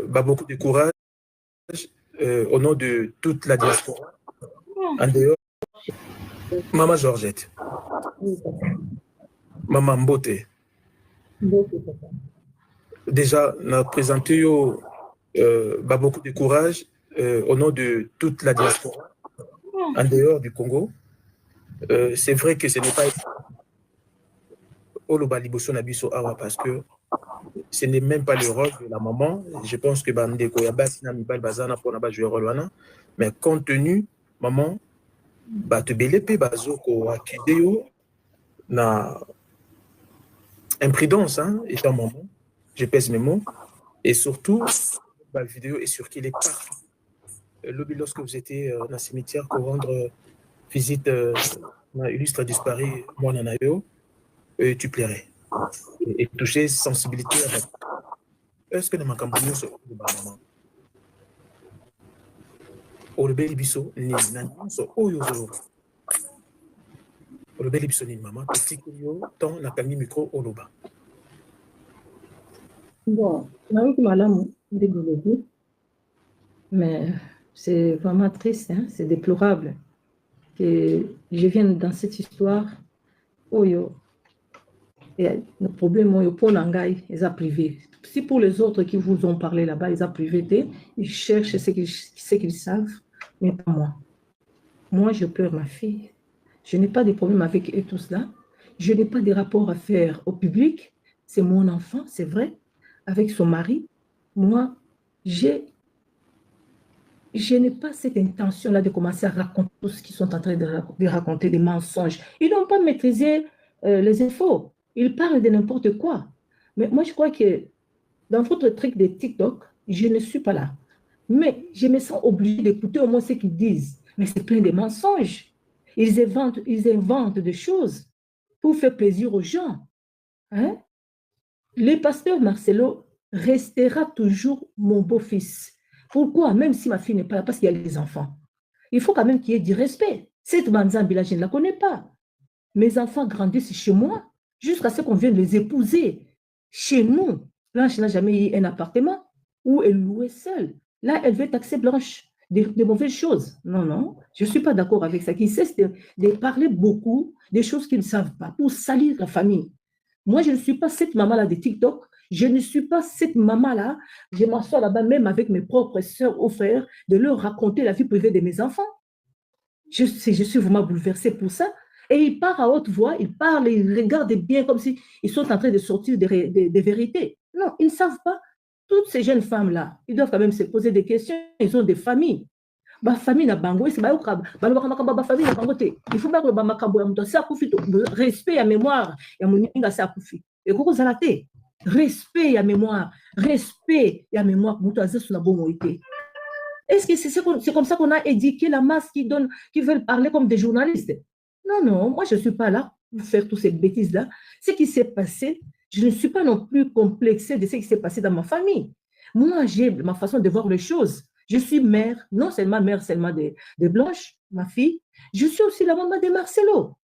beaucoup de courage au nom de toute la diaspora. En dehors, Maman Georgette, Maman Mbote. Déjà, on a présenté beaucoup de courage au nom de toute la diaspora. En dehors du Congo, c'est vrai que ce n'est pas Oloba Liboso Nabiso Awa parce que ce n'est même pas le rôle de la maman. Je pense que Bandeko Yabasi Namibal Bazana pour jouer le rôle. Mais compte tenu, maman, te belepe bazoko akideo na imprudence, hein, étant maman, je pèse mes mots, et surtout, la vidéo est sur qu'il est partout. Lobby, lorsque vous étiez dans le cimetière pour rendre visite à illustre disparu, moi, Nanayo, tu plairais. Et toucher sensibilité avec. Est-ce que dans ma campagne, c'est le maman? Au rebelle biso, ni nan, so oyo zo. Au rebelle biso ni maman, petit kuyo, tant na kami micro oloba. Bon, mais c'est vraiment triste, hein? C'est déplorable que je vienne dans cette histoire. Oyo, et le problème, oyo, pour l'angai, ils ont privé. Si pour les autres qui vous ont parlé là-bas, ils ont privé, ils cherchent ce qu'ils savent, mais pas moi. Moi, je pleure ma fille. Je n'ai pas de problème avec eux tous là. Je n'ai pas de rapport à faire au public. C'est mon enfant, c'est vrai, avec son mari. Moi, je n'ai pas cette intention-là de commencer à raconter tout ce qu'ils sont en train de raconter, des mensonges. Ils n'ont pas maîtrisé les infos. Ils parlent de n'importe quoi. Mais moi, je crois que dans votre truc de TikTok, je ne suis pas là. Mais je me sens obligée d'écouter au moins ce qu'ils disent. Mais c'est plein de mensonges. Ils inventent des choses pour faire plaisir aux gens. Hein? Le pasteur Marcelo restera toujours mon beau-fils. Pourquoi? Même si ma fille n'est pas là, parce qu'il y a les enfants. Il faut quand même qu'il y ait du respect. Cette Manzambi-là, je ne la connais pas. Mes enfants grandissent chez moi jusqu'à ce qu'on vienne les épouser. Chez nous, Blanche n'a jamais eu un appartement où elle louait seule. Là, elle veut taxer Blanche de mauvaises choses. Non, non, je ne suis pas d'accord avec ça. Qu'ils cessent de parler beaucoup des choses qu'ils ne savent pas pour salir la famille. Moi, je ne suis pas cette maman-là de TikTok. Je ne suis pas cette maman-là. Je m'assois là-bas même avec mes propres sœurs ou frères de leur raconter la vie privée de mes enfants. Je suis vraiment bouleversée pour ça. Et il part à haute voix, il parle, il regarde bien comme s'ils sont en train de sortir des vérités. Non, ils ne savent pas. Toutes ces jeunes femmes-là, ils doivent quand même se poser des questions. Ils ont des familles. Ma famille n'a pas de famille. Il faut que respect à mémoire. Et respect à mémoire. Respect à mémoire. Est-ce que c'est comme ça qu'on a éduqué la masse qui veulent parler comme des journalistes? Non, non, moi je ne suis pas là pour faire toutes ces bêtises-là. Ce qui s'est passé, je ne suis pas non plus complexée de ce qui s'est passé dans ma famille. Moi, j'ai ma façon de voir les choses. Je suis mère, non seulement mère seulement de Blanche, ma fille, je suis aussi la maman de Marcelo.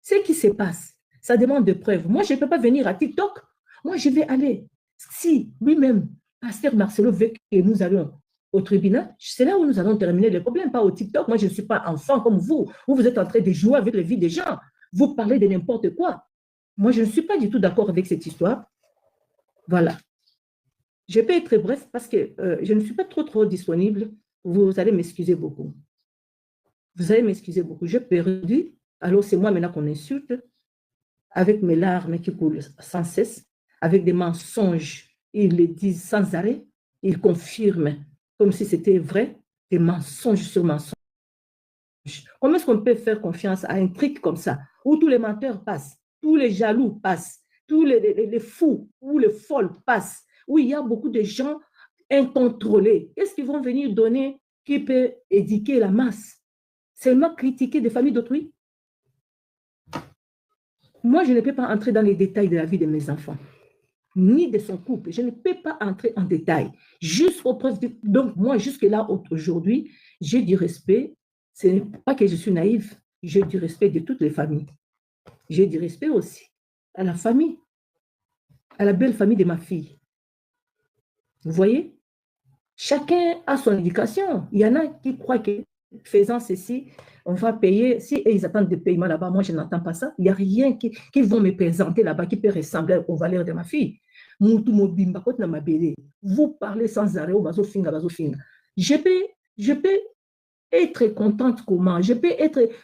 Ce qui se passe, ça demande de preuves. Moi, je ne peux pas venir à TikTok. Moi, je vais aller. Si lui-même, pasteur Marcelo veut que nous allions au tribunal, c'est là où nous allons terminer le problème, pas au TikTok. Moi, je ne suis pas enfant comme vous. Vous êtes en train de jouer avec la vie des gens. Vous parlez de n'importe quoi. Moi, je ne suis pas du tout d'accord avec cette histoire. Voilà. Je peux être bref parce que je ne suis pas trop disponible. Vous allez m'excuser beaucoup. Vous allez m'excuser beaucoup. J'ai perdu. Alors, c'est moi maintenant qu'on insulte avec mes larmes qui coulent sans cesse, avec des mensonges. Ils le disent sans arrêt. Ils confirment comme si c'était vrai, des mensonges sur mensonges. Comment est-ce qu'on peut faire confiance à un truc comme ça, où tous les menteurs passent, tous les jaloux passent, tous les fous ou les folles passent, où il y a beaucoup de gens incontrôlés? Qu'est-ce qu'ils vont venir donner qui peut éduquer la masse? Seulement critiquer des familles d'autrui? Moi, je ne peux pas entrer dans les détails de la vie de mes enfants, ni de son couple. Je ne peux pas entrer en détail. Jusqu'au preuve. Donc, moi, jusque-là, aujourd'hui, j'ai du respect. Ce n'est pas que je suis naïve. J'ai du respect de toutes les familles. J'ai du respect aussi à la famille, à la belle famille de ma fille. Vous voyez? Chacun a son éducation. Il y en a qui croient que faisant ceci, on va payer. Si ils attendent des paiements là-bas, moi je n'entends pas ça. Il n'y a rien qu'ils vont me présenter là-bas qui peut ressembler aux valeurs de ma fille. Vous parlez sans arrêt. Je peux être contente comment? Je peux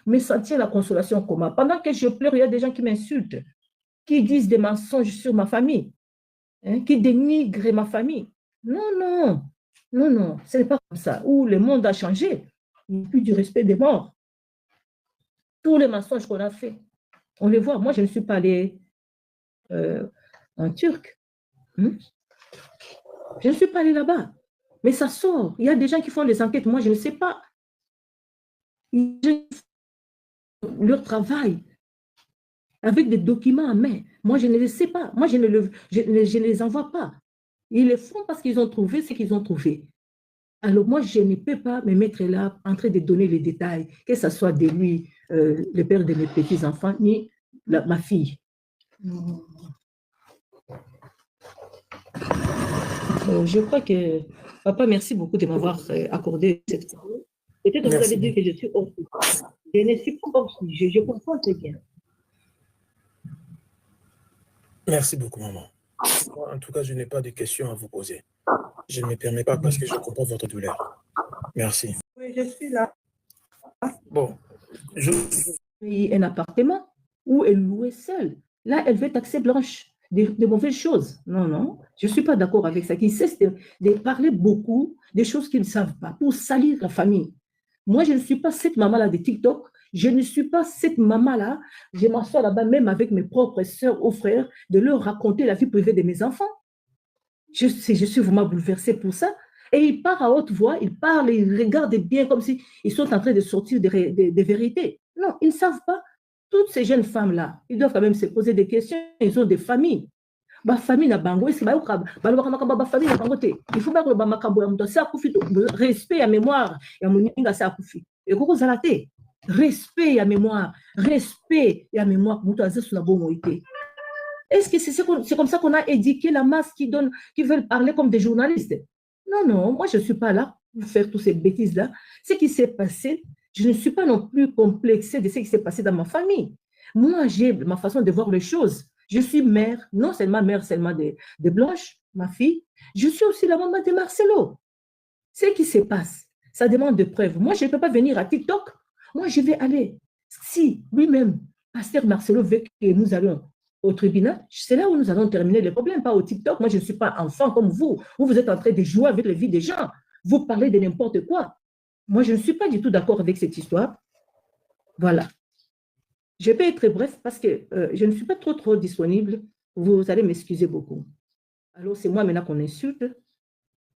me sentir la consolation comment? Pendant que je pleure, il y a des gens qui m'insultent, qui disent des mensonges sur ma famille, hein, qui dénigrent ma famille. Non, non, non, non, ce n'est pas comme ça. Où le monde a changé, il n'y a plus du respect des morts. Tous les mensonges qu'on a fait, on les voit. Moi, je ne suis pas allée en Turc. Je ne suis pas allée là-bas. Mais ça sort. Il y a des gens qui font des enquêtes. Moi, je ne sais pas. Leur travail avec des documents en main. Moi, je ne les sais pas. Moi, je ne les envoie pas. Ils le font parce qu'ils ont trouvé ce qu'ils ont trouvé. Alors, moi, je ne peux pas me mettre là en train de donner les détails, que ce soit de lui, le père de mes petits-enfants, ni ma fille. Je crois que, papa, merci beaucoup de m'avoir accordé cette parole. Peut-être que vous allez dire que je suis hors sujet. Je ne suis pas hors sujet, je comprends très bien. Merci beaucoup, maman. En tout cas, je n'ai pas de questions à vous poser. Je ne me permets pas parce que je comprends votre douleur. Merci. Oui, je suis là. Bon, un appartement où elle louait seule. Là, elle veut taxer Blanche de mauvaises choses. Non, non, je ne suis pas d'accord avec ça. Qu'ils cessent de parler beaucoup des choses qu'ils ne savent pas pour salir la famille. Moi, je ne suis pas cette maman-là de TikTok. Je ne suis pas cette maman-là. Je m'assois là-bas, même avec mes propres sœurs ou frères, de leur raconter la vie privée de mes enfants. Je suis vraiment bouleversée pour ça. Et il part à haute voix, il parle, il regarde bien comme s'ils sont en train de sortir des vérités. Non, ils ne savent pas. Toutes ces jeunes femmes-là, ils doivent quand même se poser des questions. Ils ont des familles. Ma famille n'a pas il faut respect à mémoire et à mon et respect à mémoire, respect à mémoire. Est-ce que c'est comme ça qu'on a éduqué la masse qui veulent parler comme des journalistes? Non, non, moi je ne suis pas là pour faire toutes ces bêtises-là. Ce qui s'est passé, je ne suis pas non plus complexée de ce qui s'est passé dans ma famille. Moi, j'ai ma façon de voir les choses. Je suis mère, non seulement mère seulement de Blanche, ma fille, je suis aussi la maman de Marcelo. Ce qui se passe, ça demande de preuves. Moi, je ne peux pas venir à TikTok. Moi, je vais aller. Si lui-même, pasteur Marcelo veut que nous allons au tribunal, c'est là où nous allons terminer le problème, pas au TikTok. Moi, je ne suis pas enfant comme vous. Vous êtes en train de jouer avec la vie des gens. Vous parlez de n'importe quoi. Moi, je ne suis pas du tout d'accord avec cette histoire. Voilà. Je peux être bref parce que je ne suis pas trop disponible. Vous allez m'excuser beaucoup. Alors, c'est moi maintenant qu'on insulte,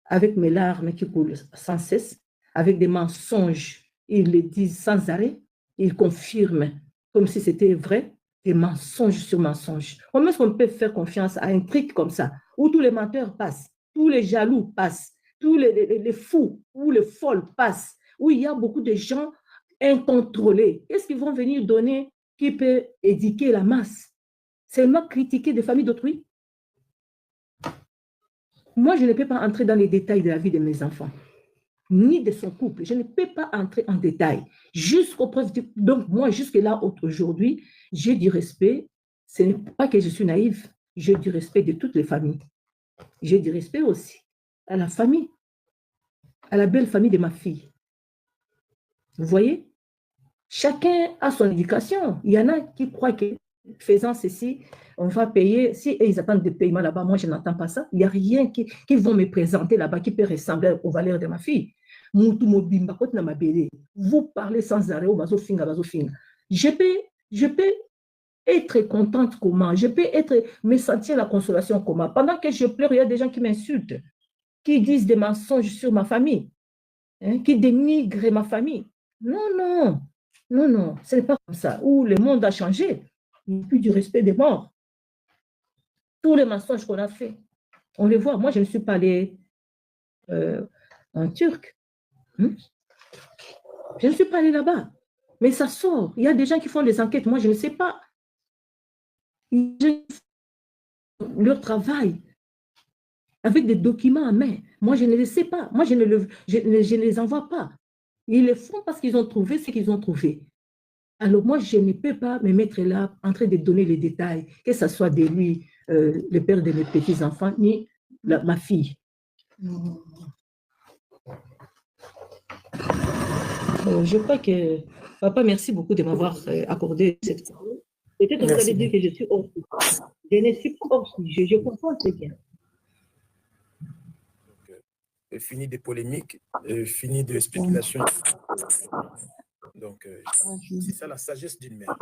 avec mes larmes qui coulent sans cesse, avec des mensonges. Ils le disent sans arrêt. Ils confirment comme si c'était vrai. Des mensonges sur mensonges. Comment est-ce qu'on peut faire confiance à un truc comme ça, où tous les menteurs passent, tous les jaloux passent, tous les fous ou les folles passent, où il y a beaucoup de gens incontrôlés? Qu'est-ce qu'ils vont venir donner qui peut éduquer la masse? Seulement critiquer des familles d'autrui? Moi, je ne peux pas entrer dans les détails de la vie de mes enfants, ni de son couple. Je ne peux pas entrer en détail. Jusqu'aux preuves. Donc, moi, jusque-là, aujourd'hui, j'ai du respect. Ce n'est pas que je suis naïve. J'ai du respect de toutes les familles. J'ai du respect aussi à la famille, à la belle famille de ma fille. Vous voyez? Chacun a son éducation. Il y en a qui croient que faisant ceci, on va payer. Si ils attendent des paiements là-bas, moi, je n'entends pas ça. Il n'y a rien qu'ils vont me présenter là-bas qui peut ressembler aux valeurs de ma fille. Vous parlez sans arrêt. Je peux être contente comment? Je peux me sentir la consolation comment? Pendant que je pleure, il y a des gens qui m'insultent, qui disent des mensonges sur ma famille, hein, qui dénigrent ma famille. Non, non, non, non, ce n'est pas comme ça. Où le monde a changé, il n'y a plus du respect des morts. Tous les mensonges qu'on a fait, on les voit. Moi, je ne suis pas allée en Turc. Je ne suis pas allée là-bas. Mais ça sort. Il y a des gens qui font des enquêtes. Moi, je ne sais pas. Leur travail avec des documents à main. Moi, je ne les sais pas. Moi, je ne les envoie pas. Ils le font parce qu'ils ont trouvé ce qu'ils ont trouvé. Alors moi, je ne peux pas me mettre là en train de donner les détails, que ce soit de lui, le père de mes petits-enfants, ni ma fille. Je crois que, papa, merci beaucoup de m'avoir accordé cette parole. Peut-être que vous allez dire que je suis hors sujet. Je ne suis pas hors sujet, je comprends très bien. Fini des polémiques, fini de spéculations. Donc, c'est ça la sagesse d'une mère.